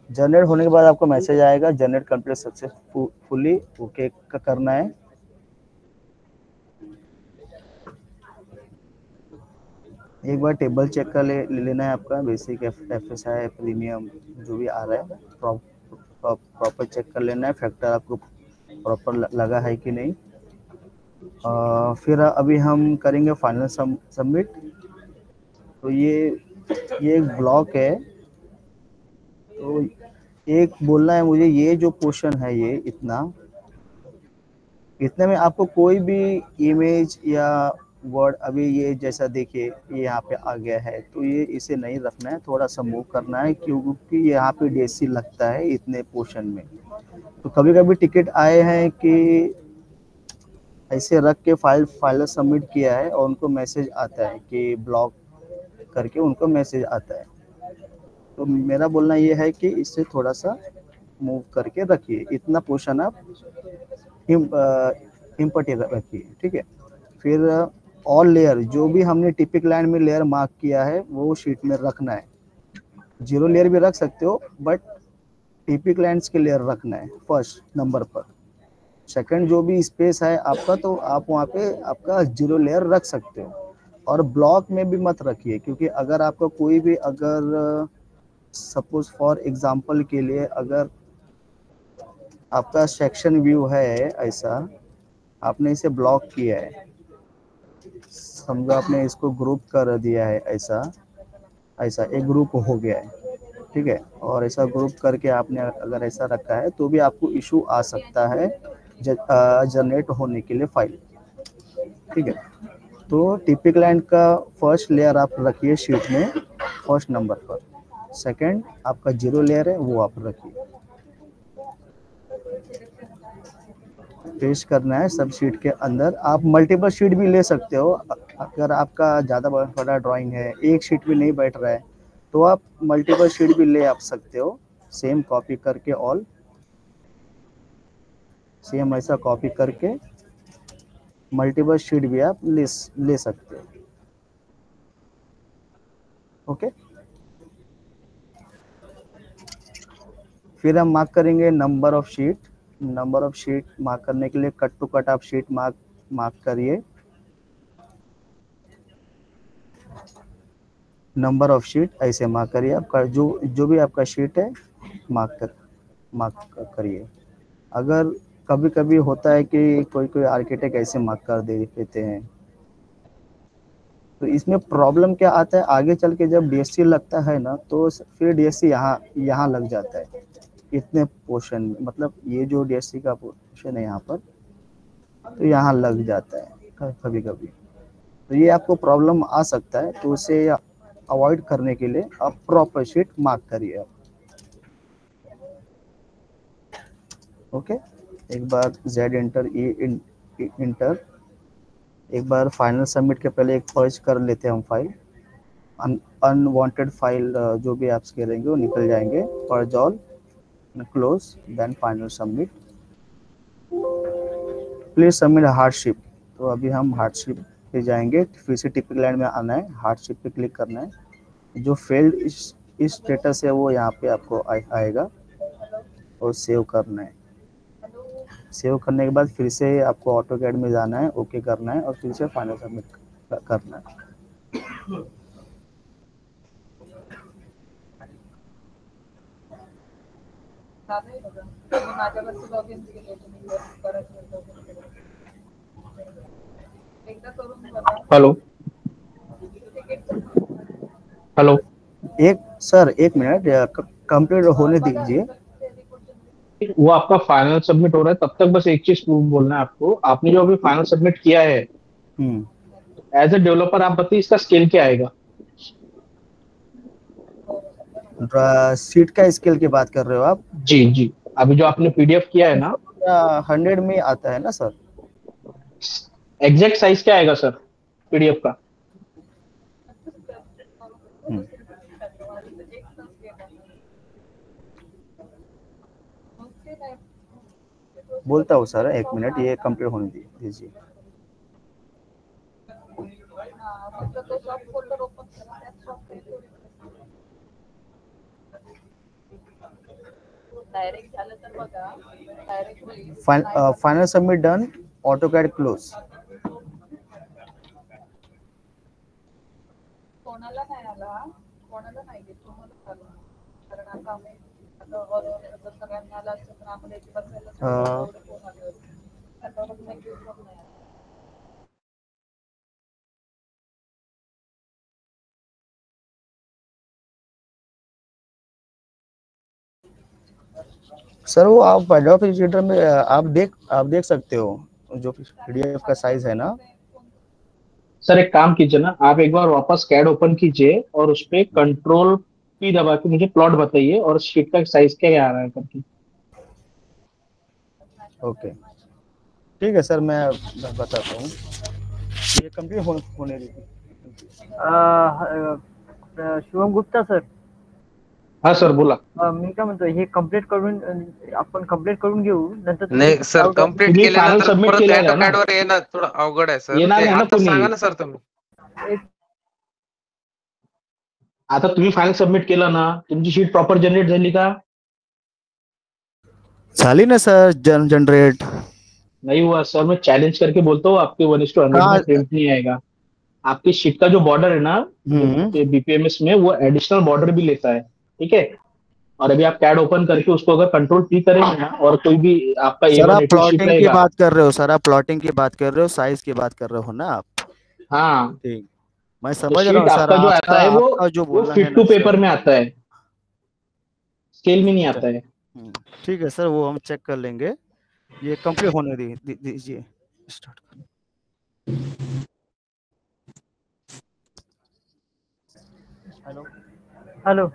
Speaker 2: जनरेट होने के बाद आपको मैसेज आएगा जनरेट कंप्लीट सक्सेसफुली, ओके करना है। एक बार टेबल चेक कर लेना है आपका, बेसिक FSI प्रीमियम जो भी आ रहा है प्रॉपर चेक कर लेना है, फैक्टर आपको प्रॉपर लगा है कि नहीं। फिर अभी हम करेंगे फाइनल सबमिट। तो ये एक ब्लॉक है, तो एक बोलना है मुझे, ये जो पोर्शन है ये इतने में आपको कोई भी इमेज या वर्ड, अभी ये जैसा देखिए ये यहाँ पे आ गया है, तो ये इसे नहीं रखना है, थोड़ा सा मूव करना है, क्योंकि यहाँ पे DSC लगता है इतने पोर्शन में। तो कभी कभी टिकट आए हैं कि ऐसे रख के फाइल सबमिट किया है और उनको मैसेज आता है कि ब्लॉक करके उनको मैसेज आता है। तो मेरा बोलना ये है कि इससे थोड़ा सा मूव करके रखिए, इतना पोर्शन आप इम्पोर्ट रखिए, ठीक है। फिर ऑल लेयर, जो भी हमने टिपिक लाइन में लेयर मार्क किया है वो शीट में रखना है। 0 लेयर भी रख सकते हो, बट टिपिक लाइन्स के लेयर रखना है फर्स्ट नंबर पर। सेकंड जो भी स्पेस है आपका, तो आप वहाँ पे आपका 0 लेयर रख सकते हो। और ब्लॉक में भी मत रखिए, क्योंकि अगर आपका कोई भी, अगर सपोज फॉर एग्जांपल के लिए, अगर आपका सेक्शन व्यू है ऐसा, आपने इसे ब्लॉक किया है, समझो आपने इसको ग्रुप कर दिया है, ऐसा एक ग्रुप हो गया है, ठीक है। और ऐसा ग्रुप करके आपने अगर ऐसा रखा है तो भी आपको इशू आ सकता है जनरेट होने के लिए फाइल, ठीक है। तो टिपिक लाइन का फर्स्ट लेयर आप रखिए शीट में फर्स्ट नंबर पर, सेकंड आपका 0 लेयर है वो आप रखिए। पेस्ट करना है सब शीट के अंदर। आप मल्टीपल शीट भी ले सकते हो, अगर आपका ज़्यादा बड़ा ड्राइंग है, एक शीट भी नहीं बैठ रहा है, तो आप मल्टीपल शीट भी ले आप सकते हो। सेम कॉपी करके सेम ऐसा कॉपी करके मल्टीपल शीट भी आप ले सकते हो, ओके। फिर हम मार्क करेंगे नंबर ऑफ शीट मार्क करने के लिए कट टू कट आप शीट मार्क करिए। नंबर ऑफ शीट ऐसे मार्क करिए, आपका जो भी आपका शीट है मार्क करिए। अगर कभी कभी होता है कि कोई आर्किटेक्ट ऐसे मार्क कर देते हैं, तो इसमें प्रॉब्लम क्या आता है, आगे चल के जब DSC लगता है ना, तो फिर DSC यहाँ लग जाता है इतने पोर्शन में, मतलब ये जो DSC का पोर्शन है यहाँ पर, तो यहाँ लग जाता है कभी कभी, तो ये आपको प्रॉब्लम आ सकता है। तो उसे अवॉइड करने के लिए आप प्रॉपर शीट मार्क करिए आप, ओके। एक बार Z इंटर इंटर, एक बार फाइनल सबमिट के पहले एक पर्च कर लेते हैं हम फाइल, अनवांटेड फाइल जो भी आप करेंगे वो निकल जाएंगे। Purge all, close, then final submit. Please submit hardship, तो अभी हम हार्डशिप पे जाएंगे, फिर से टिपिक लाइन में आना है, हार्डशिप पे क्लिक करना है। जो फेल्ड इस स्टेटस है वो यहाँ पे आपको आएगा और सेव करना है। सेव करने के बाद फिर से आपको ऑटोकैड में जाना है, ओके करना है और फिर से फाइनल सबमिट करना है।
Speaker 4: हेलो हेलो
Speaker 2: एक मिनट कंप्लीट होने दीजिए।
Speaker 4: वो आपका फाइनल सबमिट हो रहा है, तब तक बस एक चीज बोलना है आपको। आपने जो अभी फाइनल सबमिट किया है,
Speaker 2: हम्म।
Speaker 4: एज ए डेवलपर आप बताइए इसका स्केल क्या आएगा।
Speaker 2: सीट का स्केल की बात कर रहे हो आप?
Speaker 4: जी जी, अभी जो आपने पीडीएफ किया है ना,
Speaker 2: 100 में आता है ना सर?
Speaker 4: एग्जैक्ट साइज क्या आएगा सर पीडीएफ का?
Speaker 2: हम्म, बोलता हूँ सर, एक मिनट, ये कंप्लीट होने दीजिए। Final submit done, AutoCAD close. Sir वो आप एडोब इलस्ट्रेटर में आप देख सकते हो जो पीडीएफ का साइज है ना।
Speaker 4: सर एक काम कीजिए ना, आप एक बार वापस कैड ओपन कीजिए और उस पे कंट्रोल पी दबा के मुझे प्लॉट बताइए और शीट का साइज क्या आ रहा है करके।
Speaker 2: ओके ठीक है सर, मैं बताता हूँ। ये कंप्लीट होने दीजिए।
Speaker 1: शिवम गुप्ता सर,
Speaker 4: हाँ सर बोला।
Speaker 1: मी काय म्हणतो, हे कंप्लीट करून आपण कंप्लीट करून घेऊ, नंतर तुमचे
Speaker 5: नाही सर,
Speaker 1: doubt
Speaker 5: कंप्लीट
Speaker 4: तुम्ही फायनल
Speaker 5: केल्यानंतर
Speaker 4: सबमिट
Speaker 5: परत
Speaker 4: केलेलं
Speaker 5: ऍटो
Speaker 4: आहे ना?
Speaker 5: कार्ड वर येणं थोडं अवघड आहे सर,
Speaker 4: येणार
Speaker 5: ते
Speaker 4: नाही ना
Speaker 5: आता
Speaker 4: कोणी.
Speaker 5: सांगा ना सर तुम्ही.
Speaker 1: एक
Speaker 4: आता तुम्ही फायनल सबमिट केलं ना, तुमची शीट प्रॉपर जनरेट झाली का?
Speaker 2: झाली ना सर जनरेट।
Speaker 4: नहीं हुआ सर, मैं चैलेंज करके बोलता हूँ आपके 1:100
Speaker 2: कहाँ?
Speaker 4: में प्रिंट नहीं आएगा। आपकी शीट का जो बॉर्डर है ना, बीपीएमएस में वो एडिशनल बॉर्डर भी लेता है, ठीक है। और अभी आप कैड ओपन करके उसको अगर कंट्रोल पी करेंगे ना, और कोई भी आपका
Speaker 2: सर
Speaker 4: A1
Speaker 2: आप
Speaker 4: A2 शीट
Speaker 2: प्लॉटिंग की
Speaker 4: रहेगा।
Speaker 2: बात कर रहे हो, सर आप प्लॉटिंग की बात कर रहे हो, साइज की बात कर रहे हो ना आप?
Speaker 4: हाँ,
Speaker 2: ठीक, मैं
Speaker 4: तो
Speaker 2: समझ रहा
Speaker 4: शीट
Speaker 2: हूँ सर,
Speaker 4: आपका जो
Speaker 2: आपका
Speaker 4: आता है
Speaker 2: आपका जो
Speaker 4: वो
Speaker 2: बोलना है
Speaker 4: फिट
Speaker 2: ना
Speaker 4: टू पेपर
Speaker 2: सर।
Speaker 4: में आता है, स्केल में नहीं आता है।
Speaker 2: ठीक है सर, वो हम चेक कर लेंगे। ये कंप्लीट होने दीजिए। स्टार्ट। हेलो
Speaker 1: हॅलो,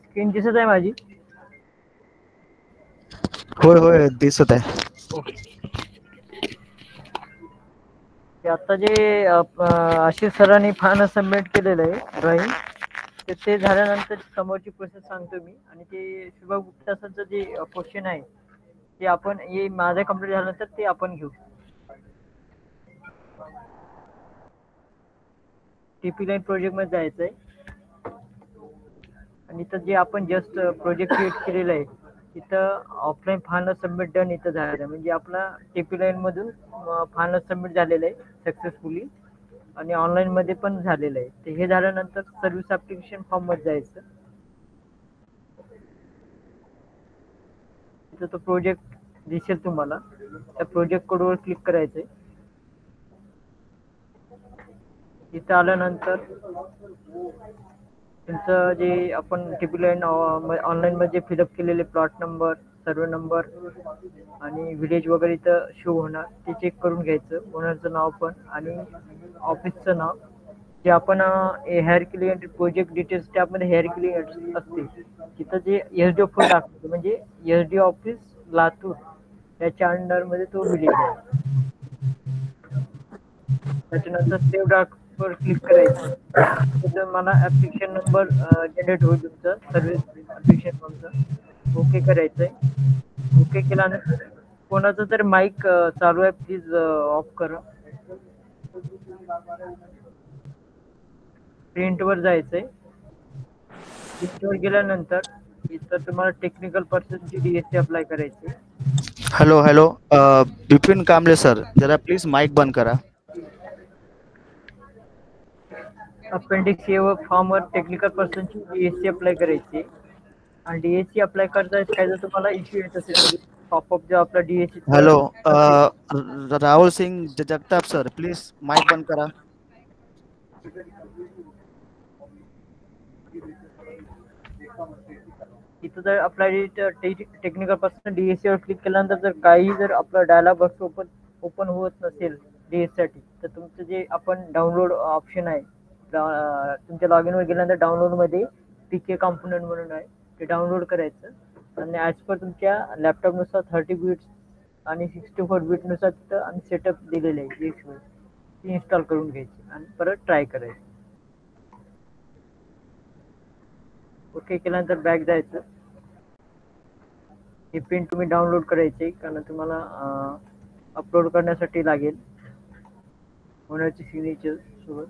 Speaker 1: स्क्रीन दिसत आहे माझी?
Speaker 2: होय होय दिसत आहे।
Speaker 1: ते आता जे आशिष सरांनी फायनल सबमिट केलेलं आहे ड्रॉइंग, ते झाल्यानंतर समोरची प्रोसेस सांगतो मी। आणि ते शुभम गुप्ता सरचं जे क्वेश्चन आहे ते आपण, हे माझं कंप्लीट झाल्यानंतर ते आपण घेऊ। टीपी लाईन प्रोजेक्ट मध्ये जायचं आहे आणि इथं जे आपण जस्ट प्रोजेक्ट क्रिएट केलेलं आहे तिथं ऑफलाईन फायनल सबमिट डन इथं झालेलं आहे, म्हणजे आपला टीपी लाईन मधून फायनल सबमिट झालेलं आहे सक्सेसफुली, आणि ऑनलाईन मध्ये पण झालेलं आहे। ते हे झाल्यानंतर सर्व्हिस ऍप्लिकेशन फॉर्म मध्ये जायचं, तिथं तो प्रोजेक्ट दिसेल तुम्हाला, त्या प्रोजेक्ट कोडवर क्लिक करायचंय। इथं आल्यानंतर तुमचं जे आपण टीपी लाईन ऑनलाईन मध्ये फिलअप केलेले प्लॉट नंबर, सर्वे नंबर आणि विलेज वगैरे इथं शो होणार, ते चेक करून घ्यायचं। ओनरचं नाव पण आणि ऑफिसचं नाव, जे आपण हेअर क्लिअर प्रोजेक्ट डिटेल्स टॅबमध्ये हेअर क्लिअर असते, तिथं जे SD ऑफिस दाखवतो, म्हणजे SD ऑफिस लातूर त्याच्या अंडरमध्ये तो विलेज आहे। त्याच्यानंतर सेव्ह डॉक्युमेंटवर क्लिक करायचं, तिथं मला ऍप्लिकेशन नंबर जनरेट होईल तुमचा, सर्व्हिस ऍप्लिकेशन नंबर ओके करायचंय। ओके केल्यानंतर कोणाचं तरी माईक चालू आहे, प्लीज ऑफ करा। प्रिंटवर जायचंय, प्रिंटवर गेल्यानंतर इथं तुम्हाला टेक्निकल पर्सनची डीएससी अप्लाय करायची.
Speaker 2: Hello hello Bipin Kamble sir, जरा प्लीज माइक बंद करा.
Speaker 1: अपेंडिक्स ए व फॉर्मवर टेक्निकल पर्सनची डीएससी अप्लाय करायची. आणि डीएससी अप्लाय करता काय जर तुम्हाला इश्यू येत असेल म्हणजे पॉपअप जो आपला DSC.
Speaker 2: Hello Rahul Singh Jagtap sir, please mike बंद करा.
Speaker 1: इथं जर अप्लाय टेक्निकल पर्सन डीएससी वर क्लिक केल्यानंतर जर काही जर आपला डायलॉग बॉक्स ओपन होत नसेल डीएससी साठी, तर तुमचं जे आपण डाउनलोड ऑप्शन आहे तुमच्या लॉग इन वर गेल्यानंतर डाउनलोड मध्ये पीके कॉम्पोनंट म्हणून आहे, ते डाउनलोड करायचं आणि ॲज पर तुमच्या लॅपटॉप नुसार 30 बिट्स आणि 64 बिट नुसार तिथं आणि सेटअप दिलेले आहे ती इन्स्टॉल करून घ्यायची आणि परत ट्राय करायचं. ओके केल्यानंतर बॅक जायचं. हे पिन तुम्ही डाउनलोड करायचे कारण तुम्हाला अपलोड करण्यासाठी लागेल ओनरची सिग्नेचर सोबत.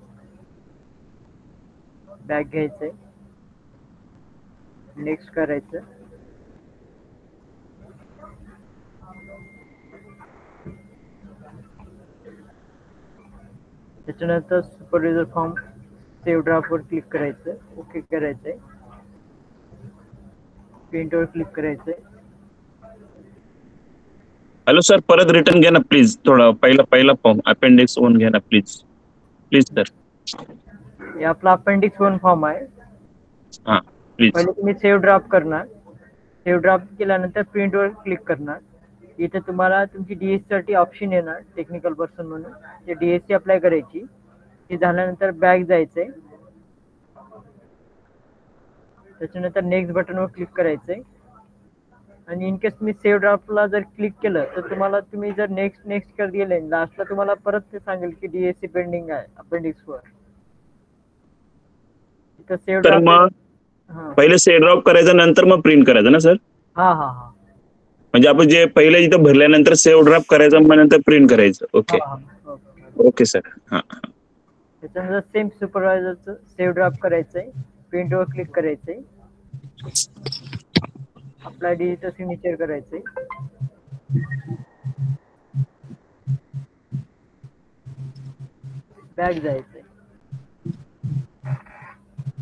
Speaker 1: बॅक घ्यायचंय, नेक्स्ट करायचं. त्याच्यानंतर सुपरवायझर फॉर्म सेव्ह ड्राफ्ट वर क्लिक करायचं, ओके करायचंय. प्रिंटवर क्लिक करायचंय.
Speaker 6: हॅलो सर, परत रिटर्न घ्या ना प्लीज. थोडा पहिला फॉर्म अपेंडिक्स 1 घ्या ना प्लीज सर.
Speaker 1: हे आपला अपेंडिक्स 1 फॉर्म आहे.
Speaker 6: हां प्लीज.
Speaker 1: पहिले तुम्ही सेव्ह ड्राफ्ट करणार. सेव्ह ड्राफ्ट केल्यानंतर प्रिंटवर क्लिक करणार. इथे तुम्हाला तुमची डीएससी साठी ऑप्शन येणार टेक्निकल पर्सन म्हणून, ते डीएससी अप्लाय करायची. ते झाल्यानंतर बॅक जायचंय. त्याच्यानंतर नेक्स्ट बटनवर क्लिक करायचंय आणि इन केस मी सेव्ह ड्राफ्टला जर क्लिक केलं तर तुम्ही जर नेक्स्ट कर दिले लास्टला तुम्हाला परत ते सांगेल की डीएससी पेंडिंग आहे अपेंडिक्स वर. इथं सेव्ह
Speaker 6: तर मग पहिले सेव्ह ड्रॉप करायचं नंतर मग प्रिंट करायचं ना सर?
Speaker 1: हा.
Speaker 6: म्हणजे आपण जे पहिले इथं भरल्यानंतर सेव्ह ड्रॉप करायचं मग नंतर प्रिंट करायचं. Okay sir. हां.
Speaker 1: त्याच्यानंतर सेम सुपरवायझरचं सेव्ह ड्राफ्ट करायचंय, प्रिंटवर क्लिक करायचंय, अप्लाय डिजिटल सिग्नेचर करायचंय. बॅक जायचंय.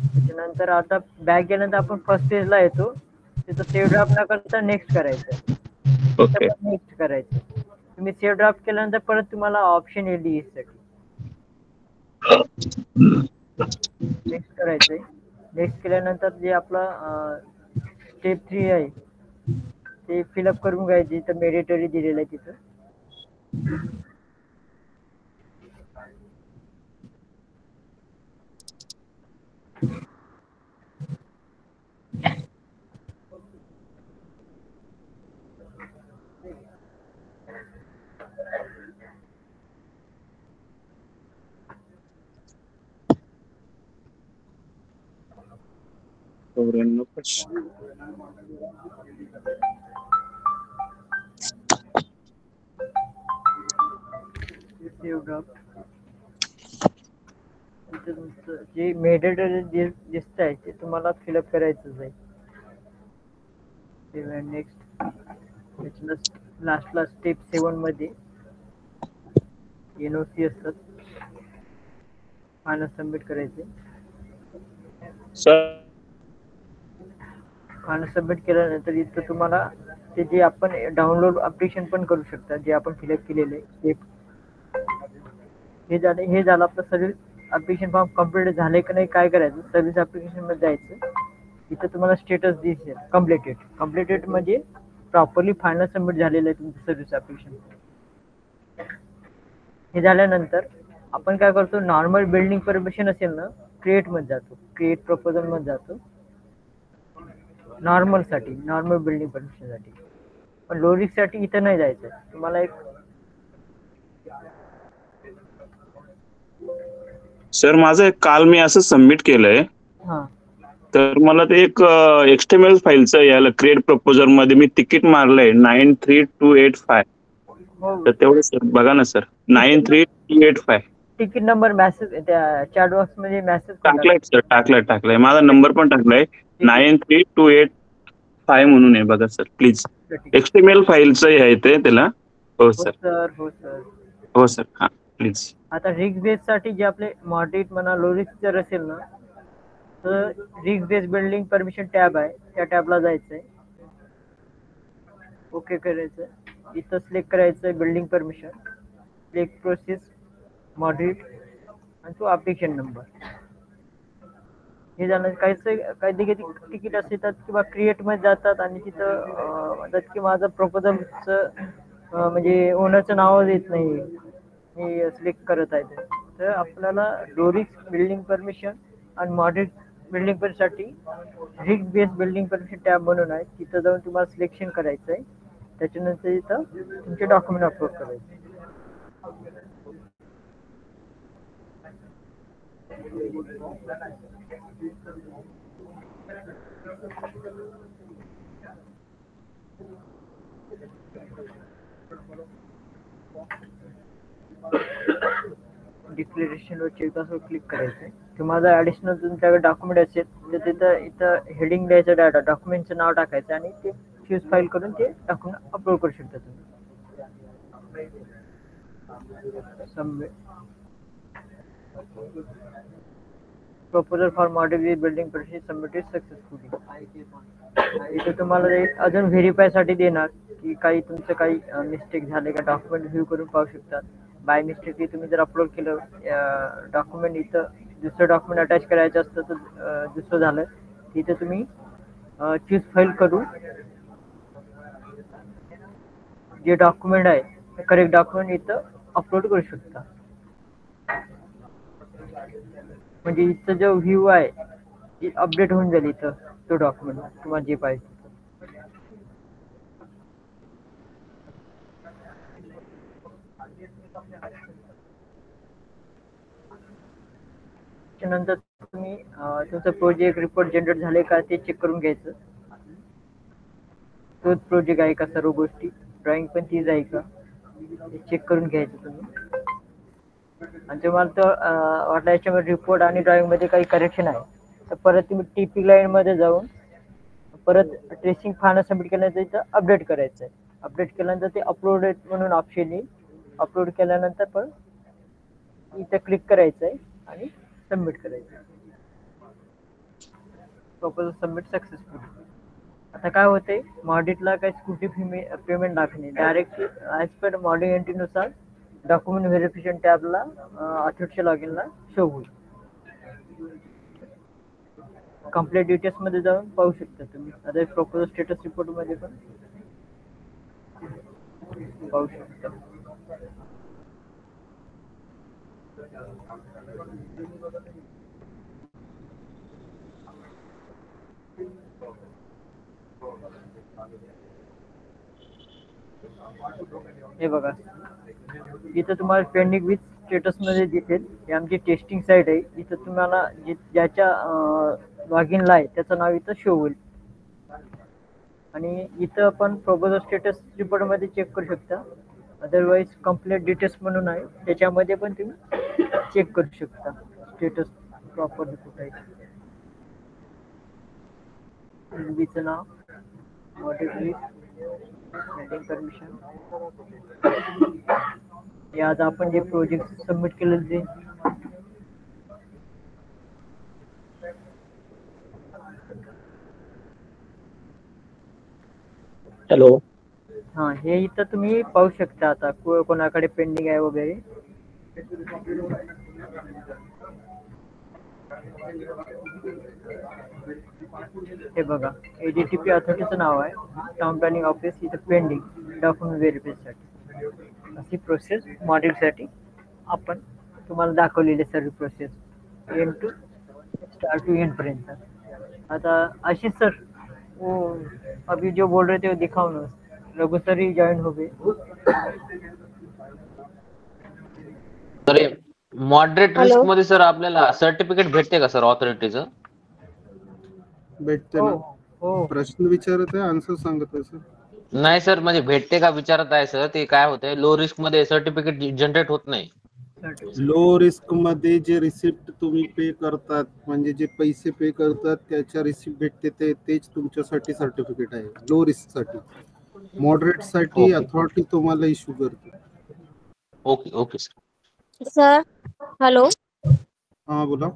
Speaker 1: त्याच्यानंतर आता बॅक गेल्यानंतर आपण फर्स्ट पेजला येतो. तिथं सेव्ह ड्राफ्ट न करता नेक्स्ट करायचं. नेक्स्ट करायचं. तुम्ही सेव्ह ड्राफ्ट केल्यानंतर परत तुम्हाला ऑप्शन येईल डीएससी साठी. नेक्स्ट करायचंय. नेक्स्ट केल्यानंतर जे आपला स्टेप 3 आहे ते फिलअप करून घ्यायचे. तर मेडिटरी दिलेलं आहे तिथं. सेव्ह ड्राफ्ट जे मेडिटरी दिसत आहे ते तुम्हाला फिलअप करायचंच आहे. नेक्स्ट. त्याच्यानंतर लास्टला स्टेप 7 मध्ये एनओसी असतात, फायनल सबमिट करायचे. फायनल सबमिट केल्यानंतर इथं तुम्हाला ते जे आपण डाउनलोड ऍप्लिकेशन पण करू शकता जे आपण फिलअप केलेले स्टेप. हे झालं आपलं सर्व्हिस ऍप्लिकेशन फॉर्म कम्प्लीट झाले की नाही काय करायचं, सर्व्हिस ऍप्लिकेशन मध्ये जायचं. इथं तुम्हाला स्टेटस दिसेल कम्प्लिटेड म्हणजे प्रॉपरली फायनल सबमिट झालेलं आहे तुमचं सर्व्हिस ऍप्लिकेशन. हे झाल्यानंतर आपण काय करतो, नॉर्मल बिल्डिंग परमिशन असेल ना क्रिएट मध्ये जातो, क्रिएट प्रपोजल मध्ये जातो नॉर्मल बिल्डिंग परमिशन साठी. पण लोरिक साठी इथं नाही जायचं. तुम्हाला एक
Speaker 6: सर माझं काल मी असं सबमिट केलंय तर मला ते एक एक्सटेमएल फाईलचं याला क्रिएट प्रपोजल मध्ये मी तिकीट मारलंय 93285. तर तेवढं सर बघा ना सर 93285.
Speaker 1: तिकीट नंबर मेसेज त्या चॅट बॉक्स मध्ये मेसेज
Speaker 6: टाकलाय सर, टाकलाय माझा नंबर पण टाकलाय 93285. 5 म्हणून आहे बघा सर प्लीज. XML फाईलचं आहे ते त्याला. हो सर.
Speaker 1: हो सर.
Speaker 6: हो सर. हा प्लीज.
Speaker 1: आता रिग बेस साठी जे आपले मॉडरेट म्हणा लोरिक्स जर असेल ना तर रिग बेस बिल्डिंग परमिशन टॅब आहे त्या टॅबला जायचंय. ओके करायचं. इथं सिलेक्ट करायचं building permission, select process, moderate आणि तो ॲप्लिकेशन नंबर. हे झालं. काही तिकीट असतात किंवा क्रिएट मध्ये जातात आणि तिथं म्हणतात की माझं प्रपोजलचं म्हणजे ओनरचं नाव येत नाही, मी सिलेक्ट करत आहे. तर आपल्याला लोरिक्स बिल्डिंग परमिशन आणि मॉडरेट बिल्डिंग परमिशनसाठी रिग बेस बिल्डिंग परमिशन टॅब म्हणून आहे, तिथं जाऊन तुम्हाला सिलेक्शन करायचं आहे. त्याच्यानंतर इथं तुमचे डॉक्युमेंट अपलोड करायचे. डिक्लेरेशन वर चेकबॉक्सवर क्लिक करायचं. तुम्हाला ऍडिशनल तुमच्याकडे डॉक्युमेंट असेल तर तिथं इथं हेडिंग द्यायचं, डाटा डॉक्युमेंटचं नाव टाकायचं आणि ते चूज फाईल करून ते डॉक्युमेंट अपलोड करू शकता तुम्ही. Submit proposal for modular building permission submitted successfully. इथे तुम्हाला अजून व्हेरीफाय साठी देणार की काही तुमचं काही मिस्टेक झाले का डॉक्युमेंट व्ह्यू करून पाहू शकतात. बाय मिस्टेकली तुम्ही जर अपलोड केलं डॉक्युमेंट, इथं दुसरं डॉक्युमेंट अटॅच करायचं असतं तर दुसरं झालं, तिथे तुम्ही चूज फाईल करून जे डॉक्युमेंट आहे करेक्ट डॉक्युमेंट इथं अपलोड करू शकता. म्हणजे इथं जो व्ह्यू आहे अपडेट होऊन जाईल इथं तो डॉक्युमेंट तुम्हाला जे पाहिजे. त्यानंतर तुम्ही तुमचं प्रोजेक्ट रिपोर्ट जनरेट झाले का ते चेक करून घ्यायचं. तोच प्रोजेक्ट आहे का, सर्व गोष्टी ड्रॉइंग पण तीच आहे का ते चेक करून घ्यायचं तुम्ही. आणि तुम्हाला तर वाटलं याच्यामध्ये रिपोर्ट आणि ड्रॉइंग मध्ये काही करेक्शन आहे तर परत तुम्ही टीपी लाईन मध्ये जाऊन परत ट्रेसिंग फायनल सबमिट केल्यानंतर इथं अपडेट करायचं आहे. अपडेट केल्यानंतर ते अपलोड म्हणून ऑप्शन येईल. अपलोड केल्यानंतर पण इथं क्लिक करायचं आहे आणि सबमिट करायचं. Proposal submit successful. आता काय होते मॉडिटला काही स्कूटी पेमेंट लागणे, डायरेक्ट ॲज पर मॉडिट एंट्रीनुसार डॉक्युमेंट व्हेरिफिकेशन टॅबला ऑथोरिटी लॉगिनला शो होईल. कंप्लीट डिटेल्स मध्ये जाऊन पाहू शकता तुम्ही. आता प्रपोजल स्टेटस रिपोर्ट मध्ये पण पाहू शकता. हे बघा इथं तुम्हाला पेंडिंग विथ स्टेटस मध्ये दिसेल. ही आमची टेस्टिंग साईट आहे. इथं तुम्हाला ज्याच्या लॉगिनला आहे त्याचं नाव इथं शो होईल. आणि इथं आपण प्रोपोजल स्टेटस रिपोर्ट मध्ये चेक करू शकता. अदरवाईज कंप्लीट डिटेल्स म्हणून आहे त्याच्यामध्ये पण तुम्ही चेक करू शकता स्टेटस प्रॉपर कुठं आहे. बीचं नाव, मॉडिट बिल्डिंग परमिशन, हे आज आपण जे प्रोजेक्ट सबमिट केलेलं ते.
Speaker 4: हॅलो.
Speaker 1: हा हे इथं तुम्ही पाहू शकता आता कोणाकडे पेंडिंग आहे वगैरे. हे बघा ADTP अथॉरिटीचं नाव आहे, टाउन प्लॅनिंग ऑफिस. इथं पेंडिंग डॉक्युमेंट व्हेरिफिकेशनसाठी अशी प्रोसेस मॉडिटसाठी आपण तुम्हाला दाखवलेली सर्व process end to start to end पर्यंत. आता आशीष सर वो अभी जो बोल रहे थे वो दिखाओ ना. रघु सर ही ज्वाइन हो गए.
Speaker 7: तर मॉडरेट रिस्क मध्ये सर आपल्याला सर्टिफिकेट भेटते का सर ऑथॉरिटीचं?
Speaker 3: भेटते ना. प्रश्न विचारत आहे आन्सर सांगत आहे सर.
Speaker 7: नाही सर म्हणजे भेटते का विचारत आहे सर. ते काय होतंय लो रिस्क मध्ये सर्टिफिकेट जनरेट होत नाही.
Speaker 3: लो रिस्क मध्ये जे रिसिप्ट तुम्ही पे करतात, म्हणजे जे पैसे पे करतात त्याच्या रिसिप्ट भेटते, तेच तुमच्यासाठी सर्टिफिकेट आहे लो रिस्क साठी. मॉडरेट साठी अथॉरिटी तुम्हाला इश्यू करते.
Speaker 7: Okay okay
Speaker 8: sir hello.
Speaker 3: हा बोला.